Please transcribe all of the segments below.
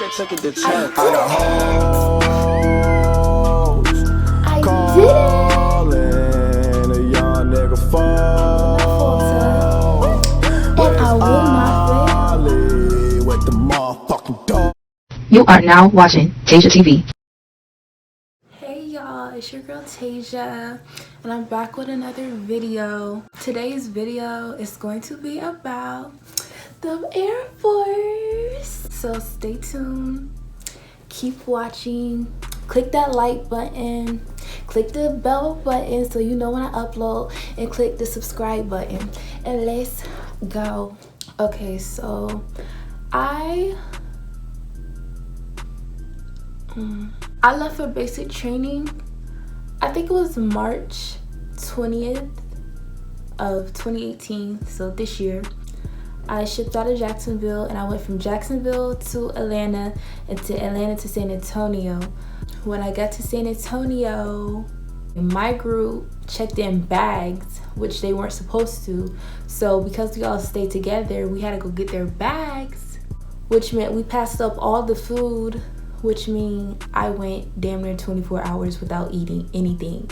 can take it to church. I did it. Calling a young nigga fall. And I will not fail. With the motherfucking dog. You are now watching Tassja TV. Hey y'all, it's your girl Tassja, and I'm back with another video. Today's video is going to be about the Air Force. So stay tuned, keep watching, click that like button, click the bell button so you know when I upload, and click the subscribe button, and let's go. Okay, so I left for basic training, I think it was March 20th of 2018, so this year. I shipped out of Jacksonville, and I went from Jacksonville to Atlanta, and to Atlanta to San Antonio. When I got to San Antonio, my group checked in bags, which they weren't supposed to. So because we all stayed together, we had to go get their bags, which meant we passed up all the food, which means I went damn near 24 hours without eating anything.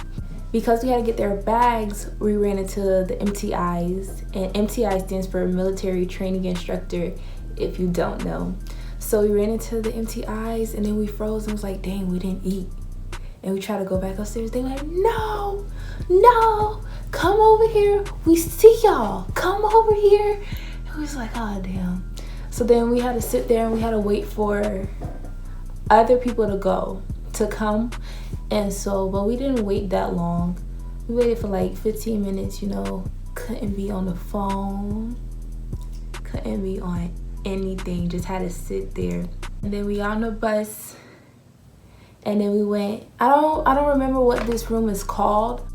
Because we had to get their bags, we ran into the MTIs, and MTI stands for Military Training Instructor, if you don't know. So we ran into the MTIs, and then we froze and was like, dang, we didn't eat. And we tried to go back upstairs. They were like, no, come over here. We see y'all, come over here. And we was like, oh, damn. So then we had to sit there and we had to wait for other people to come. And so, but we didn't wait that long. We waited for like 15 minutes, you know, couldn't be on the phone, couldn't be on anything, just had to sit there. And then we got on the bus, and then we went, I don't remember what this room is called.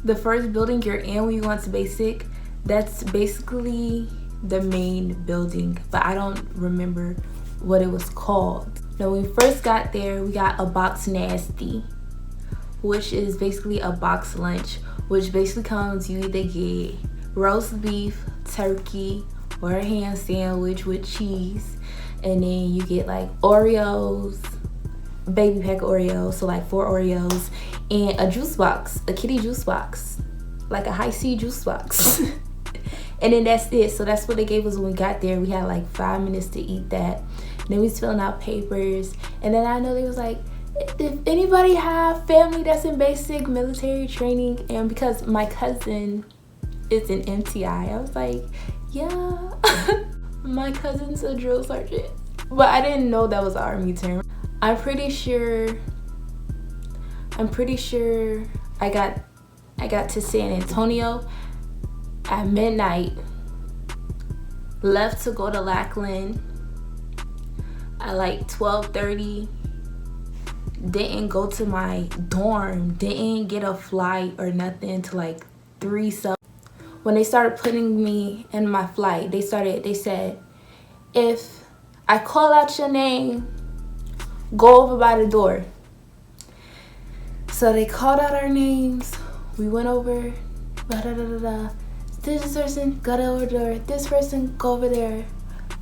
The first building you're in when you go into basic, that's basically the main building, but I don't remember what it was called. Now, when we first got there, we got a box nasty, which is basically a box lunch, which basically comes, you either get roast beef, turkey, or a ham sandwich with cheese, and then you get like Oreos, baby pack Oreos, so like 4 Oreos, and a juice box, a kitty juice box, like a high C juice box. And then that's it. So that's what they gave us when we got there. We had like 5 minutes to eat that. And then we was filling out papers, and then I know they was like, if anybody have family that's in basic military training, and because my cousin is an MTI, I was like, yeah, my cousin's a drill sergeant, but I didn't know that was an Army term. I'm pretty sure I got to San Antonio at midnight, left to go to Lackland at like 12:30. Didn't go to my dorm, didn't get a flight or nothing to like 3-something. When they started putting me in my flight, they said, if I call out your name, go over by the door. So they called out our names, we went over, this person, go to the door, this person, go over there,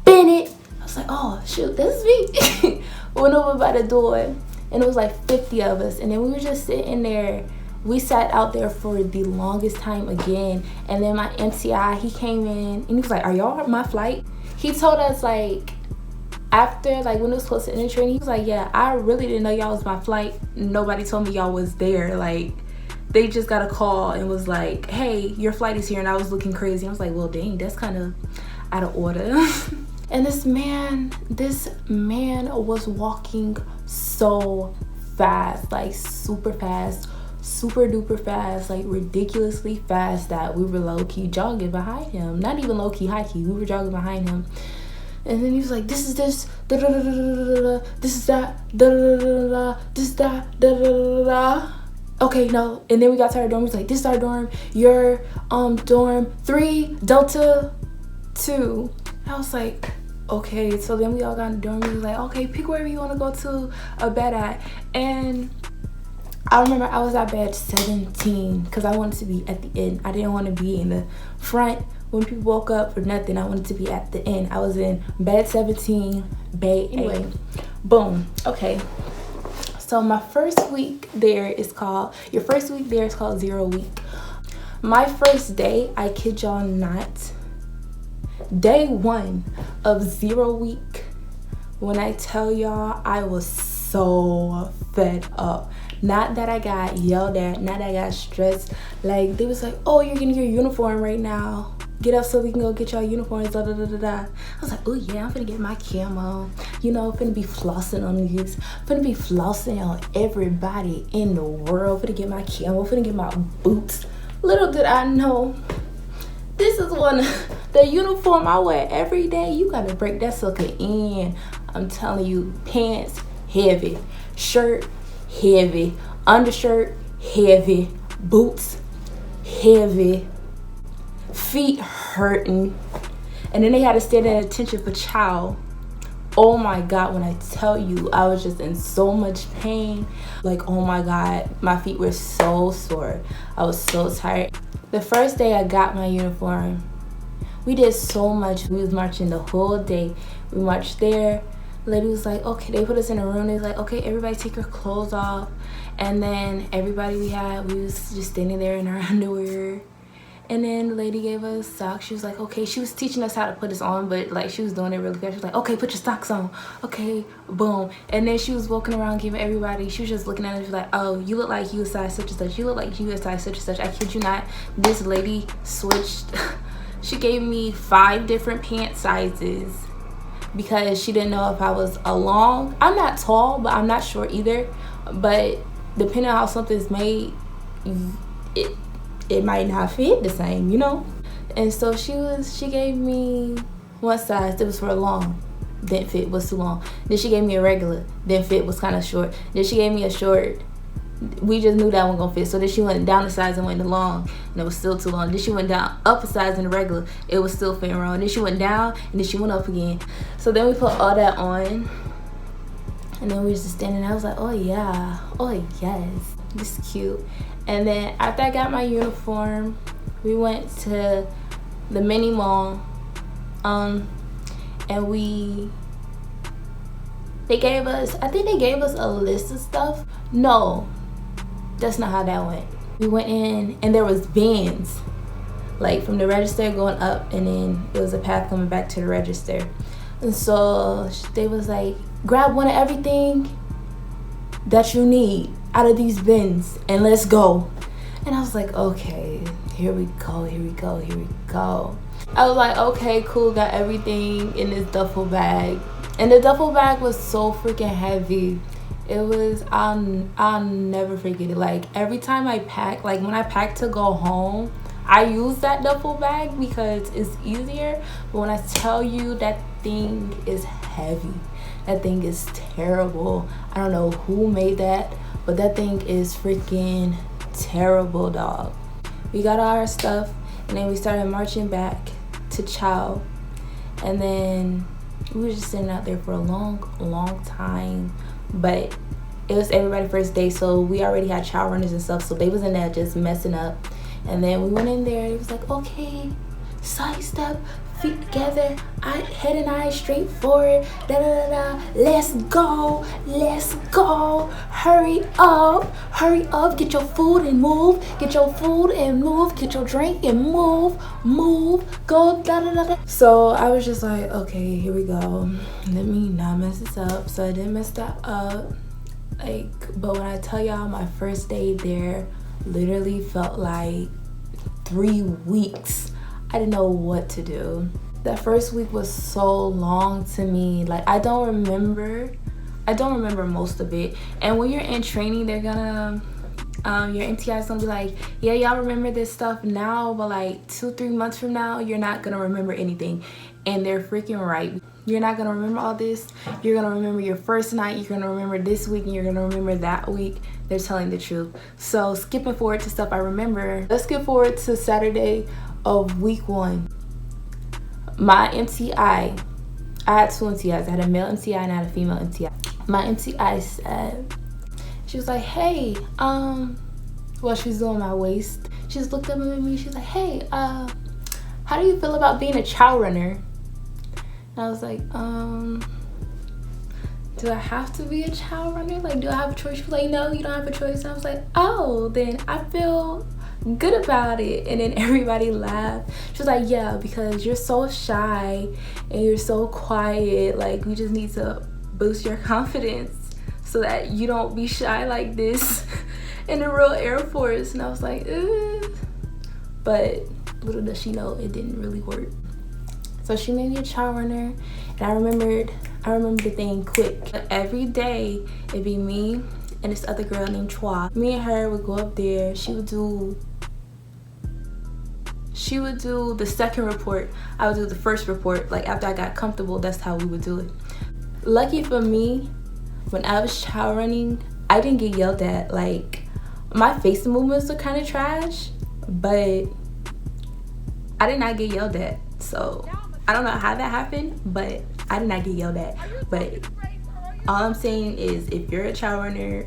Bennett. I was like, oh shoot, this is me. Went over by the door, and it was like 50 of us, and then we were just sitting there. We sat out there for the longest time again, and then my MTI, he came in, and he was like, are y'all on my flight? He told us like, after, like when it was close to end training, he was like, yeah, I really didn't know y'all was my flight. Nobody told me y'all was there. Like, they just got a call and was like, hey, your flight is here, and I was looking crazy. I was like, well, dang, that's kind of out of order. And this man was walking so fast, like super fast, super duper fast, like ridiculously fast, that we were low-key jogging behind him. Not even low-key, high-key, we were jogging behind him. And then he was like, this is this, da da da da da da, this is that, da da da da, this da da da da da. Okay, no. And then we got to our dorm. He was like, this is our dorm, your dorm 3 Delta 2. I was like, okay. So then we all got in the dorm. We was like, okay, pick wherever you want to go to a bed at. And I remember I was at bed 17 because I wanted to be at the end. I didn't want to be in the front when people woke up or nothing, I wanted to be at the end. I was in bed 17, bay anyway. Boom. Okay. So my first week there is called 0 week. My first day, I kid y'all not, day 1 of 0 week, when I tell y'all, I was so fed up. Not that I got yelled at, not that I got stressed. Like, they was like, oh, you're getting your uniform right now. Get up so we can go get y'all uniforms, da da da da da. I was like, oh yeah, I'm finna get my camo. You know, finna be flossing on these. Finna be flossing on everybody in the world. Finna get my camo, finna get my boots. Little did I know, this is the uniform I wear every day. You gotta break that sucker in. I'm telling you, pants, heavy. Shirt, heavy. Undershirt, heavy. Boots, heavy. Feet hurting. And then they had to stand at attention for chow. Oh my God, when I tell you, I was just in so much pain. Like, oh my God, my feet were so sore. I was so tired. The first day I got my uniform, we did so much. We was marching the whole day. We marched there. The lady was like, okay, they put us in a room. They was like, okay, everybody take your clothes off. And then everybody we was just standing there in our underwear. And then the lady gave us socks. She was like, okay, she was teaching us how to put this on, but like she was doing it really fast. She was like, okay, put your socks on. Okay, boom. And then she was walking around giving everybody, she was just looking at us, she was like, oh, you look like you a size such and such. You look like you a size such and such. I kid you not, this lady switched. She gave me 5 different pant sizes because she didn't know if I was a long. I'm not tall, but I'm not short either. But depending on how something's made, it might not fit the same, you know? And so she gave me one size that was for a long, didn't fit, was too long. Then she gave me a regular, didn't fit, was kind of short. Then she gave me a short, we just knew that one gonna fit. So then she went down the size and went to long, and it was still too long. Then she went down up a size in the regular, it was still fitting wrong. Then she went down, and then she went up again. So then we put all that on, and then we was just standing there. I was like, oh yeah, oh yes, this is cute. And then after I got my uniform, we went to the mini mall, and they gave us, I think they gave us a list of stuff. No, that's not how that went. We went in and there was bins, like from the register going up, and then it was a path coming back to the register. And so they was like, grab one of everything that you need out of these bins and let's go. And I was like, okay, here we go, here we go, here we go. I was like, okay, cool, got everything in this duffel bag. And the duffel bag was so freaking heavy. It was, I'll never forget it. Like, every time I pack, like when I pack to go home, I use that duffel bag because it's easier. But when I tell you, that thing is heavy. That thing is terrible. I don't know who made that, but that thing is freaking terrible, dog. We got all our stuff, and then we started marching back to chow. And then we were just sitting out there for a long time. But it was everybody's first day, so we already had chow runners and stuff, so they was in there just messing up. And then we went in there, and it was like, okay, side step, feet together, head and eyes straight forward, da da da da, let's go, hurry up, get your food and move, get your drink and move, go, da da da da. So I was just like, okay, here we go, let me not mess this up. So I didn't mess that up, like, but when I tell y'all, my first day there literally felt like 3 weeks. I didn't know what to do. That first week was so long to me. Like, I don't remember most of it. And when you're in training, they're gonna, your MTI is gonna be like, yeah, y'all remember this stuff now, but like 2-3 months from now, you're not gonna remember anything. And they're freaking right. You're not gonna remember all this. You're gonna remember your first night, you're gonna remember this week, and you're gonna remember that week. They're telling the truth. So skipping forward to stuff I remember, let's skip forward to Saturday of week 1. My MTI, I had 2 MTIs. I had a male MTI and I had a female MTI. My MTI said, she was like, hey, while she was doing my waist, she just looked up at me, she was like, hey, how do you feel about being a trial runner? And I was like, do I have to be a trial runner? Like, do I have a choice? She was like, no, you don't have a choice. And I was like, oh, then I feel good about it. And then everybody laughed. She was like, yeah, because you're so shy and you're so quiet. Like, we just need to boost your confidence so that you don't be shy like this in the real Air Force. And I was like, but little does she know it didn't really work. So she made me a trial runner, and I remember the thing quick. Every day it'd be me and this other girl named Chua. Me and her would go up there. She would do the second report. I would do the first report. Like, after I got comfortable, that's how we would do it. Lucky for me, when I was trial running, I didn't get yelled at. Like, my face movements were kind of trash, but I did not get yelled at. So I don't know how that happened, but I did not get yelled at. But all I'm saying is, if you're a trial runner,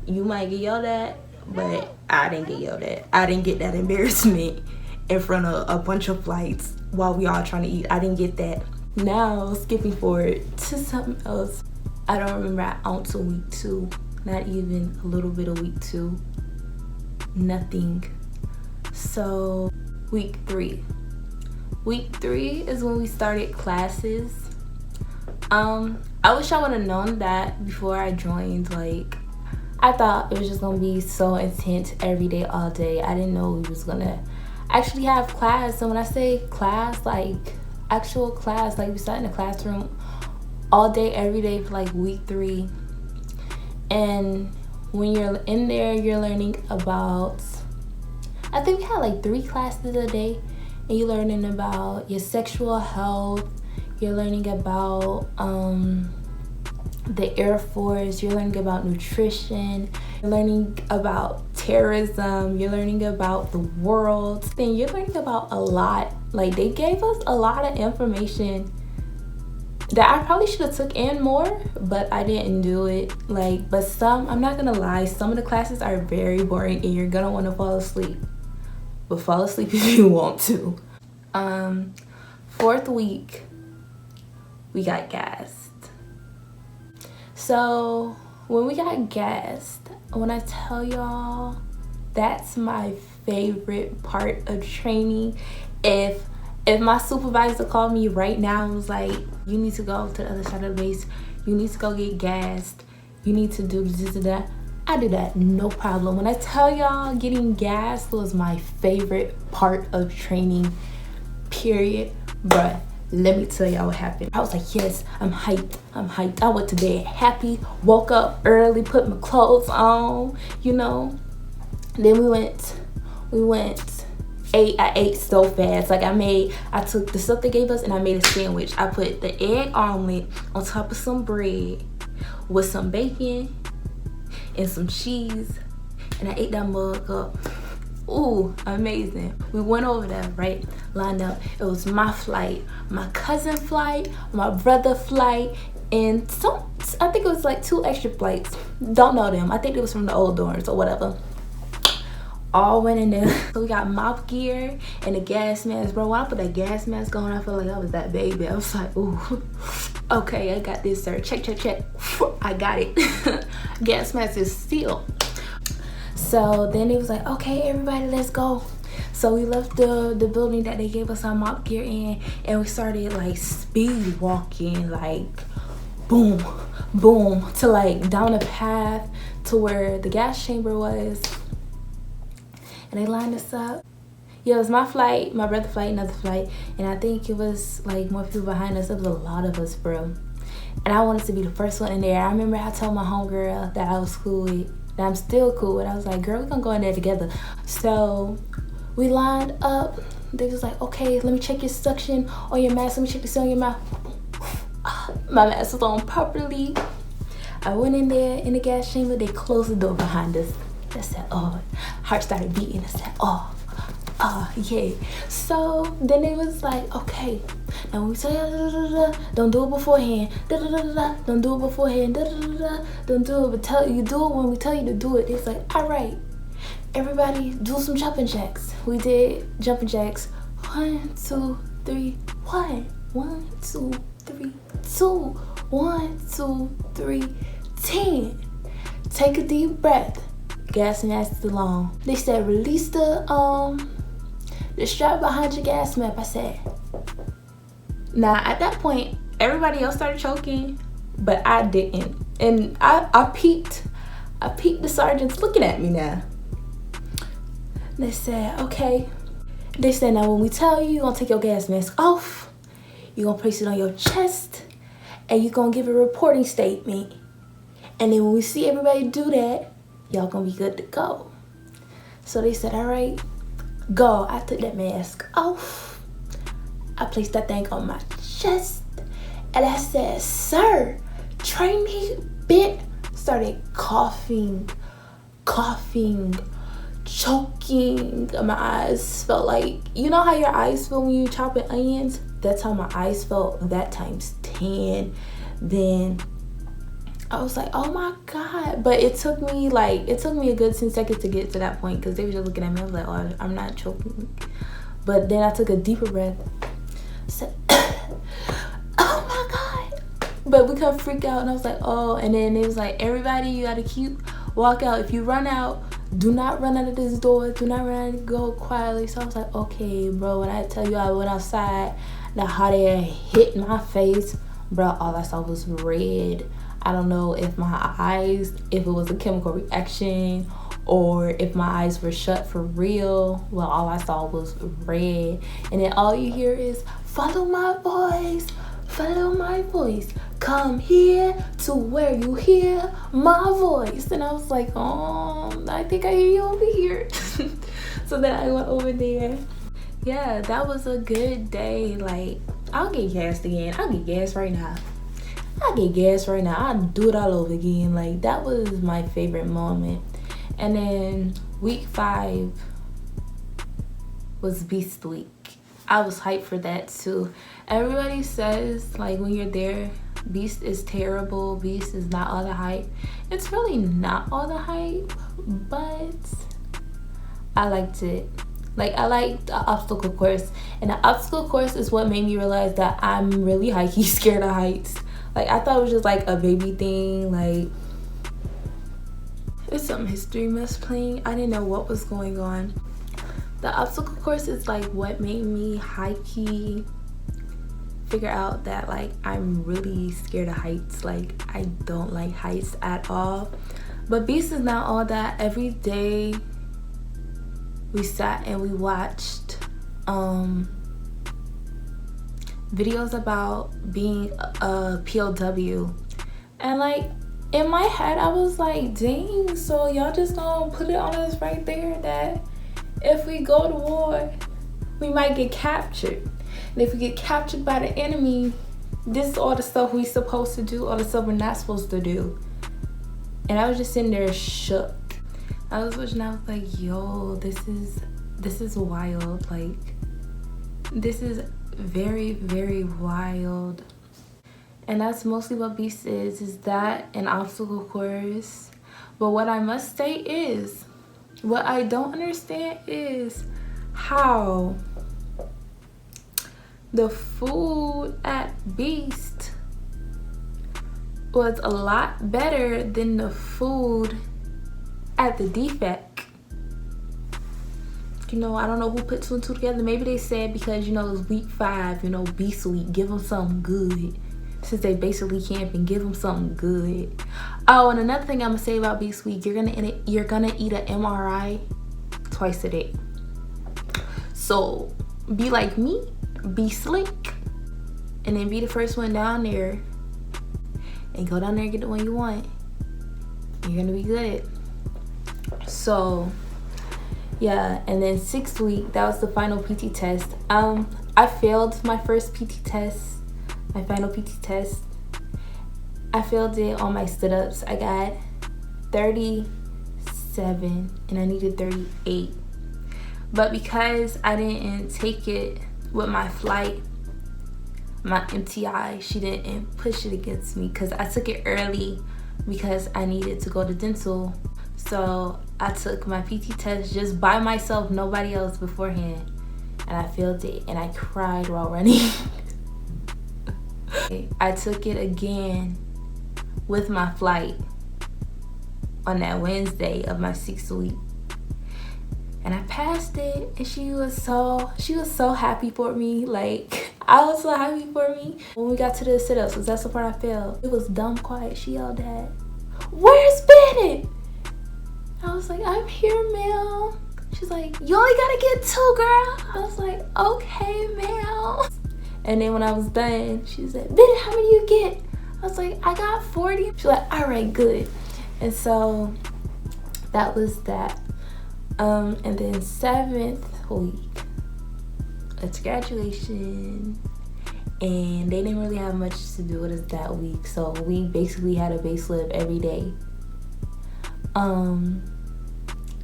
you might get yelled at, but I didn't get yelled at. I didn't get that embarrassment in front of a bunch of flights while we all trying to eat. I didn't get that. Now, skipping forward to something else. I don't remember an ounce of week 2, not even a little bit of week 2, nothing. So week 3 is when we started classes. I wish I would have known that before I joined. Like, I thought it was just gonna be so intense every day, all day. I didn't know we was gonna actually have class. So when I say class, like actual class, like we sat in the classroom all day, every day for like week 3. And when you're in there, you're learning about, I think we had like 3 classes a day, and you're learning about your sexual health, you're learning about the Air Force, you're learning about nutrition, you're learning about terrorism, you're learning about the world, and you're learning about a lot. Like, they gave us a lot of information that I probably should have took in more, but I didn't do it. Like, but I'm not gonna lie, some of the classes are very boring and you're gonna want to fall asleep. But fall asleep if you want to. 4th week, we got gassed. So when we got gassed, when I tell y'all, that's my favorite part of training. If my supervisor called me right now and was like, you need to go to the other side of the base, you need to go get gassed, you need to do this and that, I do that, no problem. When I tell y'all, getting gassed was my favorite part of training, period. Bruh, let me tell y'all what happened. I was like, yes, I'm hyped. I went to bed happy, woke up early, put my clothes on, you know. Then we went. I ate so fast. Like, I took the stuff they gave us and I made a sandwich. I put the egg omelet on top of some bread with some bacon and some cheese, and I ate that mug up. Ooh, amazing. We went over there, right? Lined up. It was my flight, my cousin flight, my brother flight, and I think it was like 2 extra flights. Don't know them. I think it was from the old dorms or whatever. All went in there. So we got mop gear and a gas mask. Bro, when I put that gas mask on, I felt like I was that baby. I was like, ooh, okay, I got this, sir. Check. I got it. Gas mask is sealed. So then it was like, okay, everybody, let's go. So we left the building that they gave us our mop gear in, and we started like speed walking, like boom, boom, to like down a path to where the gas chamber was. And they lined us up. Yeah, it was my flight, my brother's flight, another flight, and I think it was like more people behind us. It was a lot of us, bro. And I wanted to be the first one in there. I remember I told my homegirl that I was cool with, that I'm still cool with. I was like, girl, we're gonna go in there together. So we lined up. They was like, okay, let me check your suction on your mask. Let me check the seal on your mouth. My mask was on properly. I went in there in the gas chamber. They closed the door behind us. I said, oh, heart started beating. I said, oh, yeah. So then it was like, okay, now when we say don't do it beforehand, don't do it beforehand, don't do it, but you do it when we tell you to do it. It's like, all right, everybody do some jumping jacks. We did jumping jacks. 1, 2, 3, 1. 1, 2, 3, 2. 1, 2, 3, 10. Take a deep breath. Gas mask along. They said release the strap behind your gas mask. I said. Now at that point, everybody else started choking, but I didn't. And I peeked the sergeants looking at me now. They said, okay. They said, now when we tell you, you're gonna take your gas mask off, you're gonna place it on your chest, and you're gonna give a reporting statement. And then when we see everybody do that, y'all gonna be good to go. So they said, all right, go. I took that mask off. I placed that thing on my chest. And I said, sir, trainee bit. Started coughing, choking. My eyes felt like, you know how your eyes feel when you chopping onions? That's how my eyes felt, that times 10. Then I was like, oh my God. But it took me a good 10 seconds to get to that point because they were just looking at me. I was like, oh, I'm not choking. But then I took a deeper breath. Said, oh my God. But we couldn't freak out. And I was like, oh. And then it was like, everybody, you gotta walk out. If you run out, do not run out of this door. Do not run out, go quietly. So I was like, okay, bro. When I tell you I went outside, the hot air hit my face, bro, all I saw was red. I don't know if it was a chemical reaction or if my eyes were shut for real. Well, all I saw was red. And then all you hear is, follow my voice, follow my voice. Come here to where you hear my voice. And I was like, oh, I think I hear you over here. So then I went over there. Yeah, that was a good day. Like, I'll get gassed again. I'll get gassed right now. I'll do it all over again. Like, that was my favorite moment. And then week 5 was Beast Week. I was hyped for that too. Everybody says, like, when you're there, Beast is terrible. Beast is not all the hype. It's really not all the hype, but I liked it. Like, I liked the obstacle course. And the obstacle course is what made me realize that I'm really high-key scared of heights. Like, I thought it was just like a baby thing. Like, it's some history mess playing. I didn't know what was going on. The obstacle course is like what made me high-key figure out that, like, I'm really scared of heights. Like, I don't like heights at all. But Beast is not all that. Every day we sat and we watched videos about being a POW. And, like, in my head I was like, dang, so y'all just gonna put it on us right there that if we go to war, we might get captured. And if we get captured by the enemy, this is all the stuff we supposed to do, all the stuff we're not supposed to do. And I was just sitting there shook. I was watching, I was like, yo, this is wild. Like, this is very, very wild. And that's mostly what Beast is that an obstacle course. But what I must say is, what I don't understand is how the food at Beast was a lot better than the food at the defect. You know, I don't know who put 2 and 2 together. Maybe they said because, you know, it's week 5, you know, Beast week, give them something good. Since they basically camping, give them something good. Oh, and another thing I'm gonna say about Beast week, you're gonna eat an MRI twice a day. So be like me, be slick, and then be the first one down there, and go down there and get the one you want. You're gonna be good. So yeah, and then 6th week, that was the final PT test. I failed my first PT test. My final PT test, I failed it on my sit-ups. I got 37 and I needed 38. But because I didn't take it with my flight, my MTI, she didn't push it against me because I took it early because I needed to go to dental. So I took my PT test just by myself, nobody else beforehand. and I failed it, and I cried while running. I took it again with my flight on that Wednesday of my 6th week, and I passed it, and she was so happy for me. Like, I was so happy for me. When we got to the sit-ups, because that's the part I failed, it was dumb quiet. She yelled at, "Where's Bennett?" I was like, "I'm here, ma'am." She's like, "You only gotta get 2, girl." I was like, "Okay, ma'am." And then when I was done, she said, "Bennett, how many you get?" I was like, "I got 40. She's like, "All right, good." And so that was that. And then 7th week, it's graduation, and they didn't really have much to do with us that week, so we basically had a base lift every day. And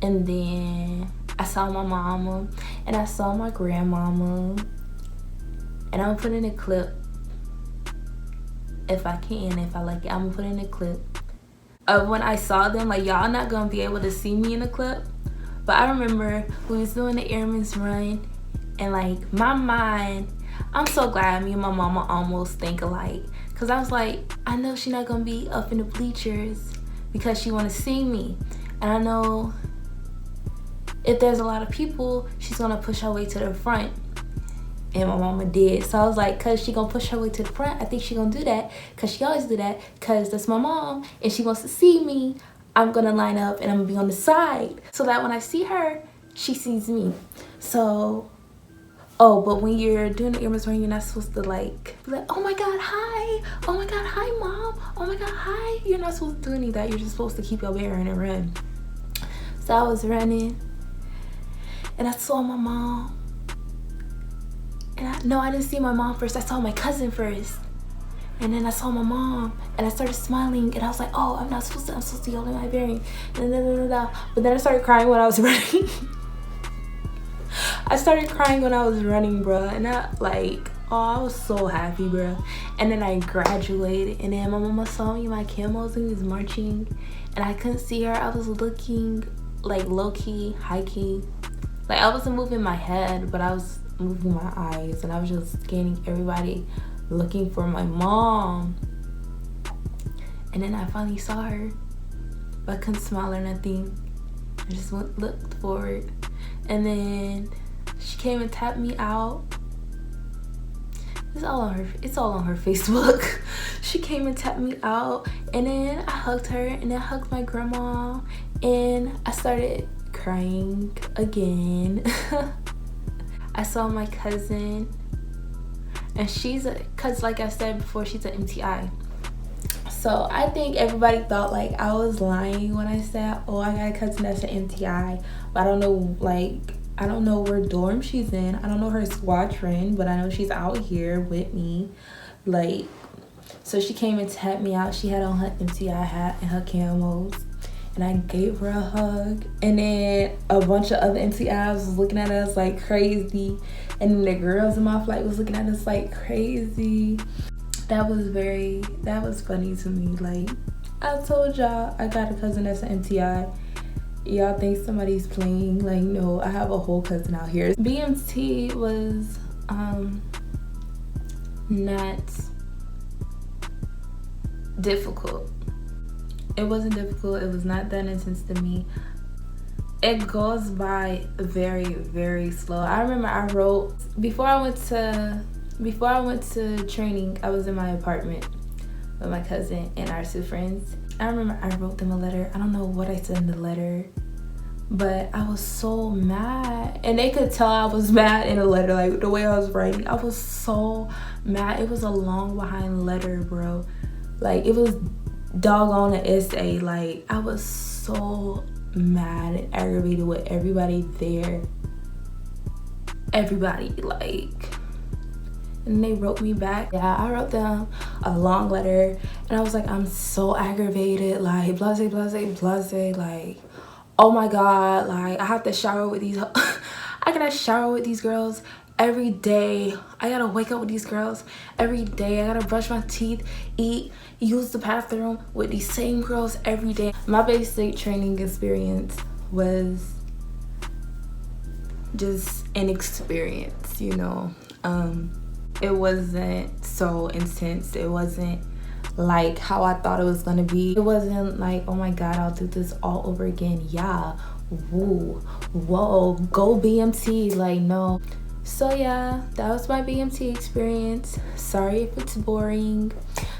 then I saw my mama, and I saw my grandmama, and I'm gonna put in a clip if I can, if I like it. I'm gonna put in a clip of when I saw them. Like, y'all not gonna be able to see me in the clip, but I remember we was doing the airman's run, and like, my mind, I'm so glad me and my mama almost think alike, because I was like, I know she's not gonna be up in the bleachers because she want to see me, and I know if there's a lot of people, she's gonna push her way to the front. And my mama did. So I was like, cause she gonna push her way to the front, I think she gonna do that, cause she always do that, cause that's my mom and she wants to see me. I'm gonna line up and I'm gonna be on the side so that when I see her, she sees me. So, oh, but when you're doing the airman's run, you're not supposed to like be like, "Oh my God, hi. Oh my God, hi, mom. Oh my God, hi." You're not supposed to do any of that. You're just supposed to keep your bearing and run. So I was running, and I saw my mom. And I didn't see my mom first. I saw my cousin first. And then I saw my mom, and I started smiling, and I was like, "Oh, I'm supposed to yell in my bearing." But then I started crying when I was running. I started crying when I was running, bro. And I was so happy, bro. And then I graduated, and then my mama saw me in my camos and we was marching, and I couldn't see her. I was looking like low-key, high-key. Like, I wasn't moving my head, but I was moving my eyes, and I was just scanning everybody, looking for my mom. And then I finally saw her, but I couldn't smile or nothing. I just looked forward, and then she came and tapped me out. It's all on her Facebook. She came and tapped me out, and then I hugged her, and then I hugged my grandma, and I started crying again. I saw my cousin, and cause like I said before, she's an MTI. So I think everybody thought like I was lying when I said, "Oh, I got a cousin that's an MTI," but I don't know where dorm she's in. I don't know her squadron, but I know she's out here with me. Like, so she came and tapped me out. She had on her MTI hat and her camos, and I gave her a hug. And then a bunch of other MTIs was looking at us like crazy, and then the girls in my flight was looking at us like crazy. That was funny to me. Like, I told y'all I got a cousin that's an MTI. Y'all think somebody's playing. Like, no, I have a whole cousin out here. BMT was not difficult. It wasn't difficult. It was not that intense to me. It goes by very, very slow. I remember I wrote before I went to training. I was in my apartment with my cousin and our 2 friends. I remember I wrote them a letter. I don't know what I said in the letter, but I was so mad, and they could tell I was mad in the letter, like the way I was writing. I was so mad. It was a long behind letter, bro. Like, it was doggone an essay. Like, I was so mad and aggravated with everybody there. Everybody, like. And they wrote me back. Yeah, I wrote them a long letter, and I was like, I'm so aggravated, like, blase, like, oh my God, like, I have to shower with these I gotta shower with these girls every day. I gotta wake up with these girls every day. I gotta brush my teeth, eat, use the bathroom with these same girls every day. My basic training experience was just an experience, you know. It wasn't so intense. It wasn't like how I thought it was gonna be. It wasn't like, oh my god, I'll do this all over again. Yeah, woo, whoa, go BMT. Like, no. So yeah, that was my BMT experience. Sorry if it's boring.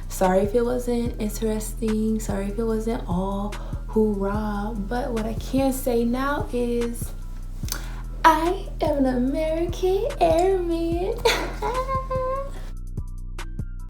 Sorry if it wasn't interesting. Sorry if it wasn't all hoorah. But what I can say now is I am an American Airman.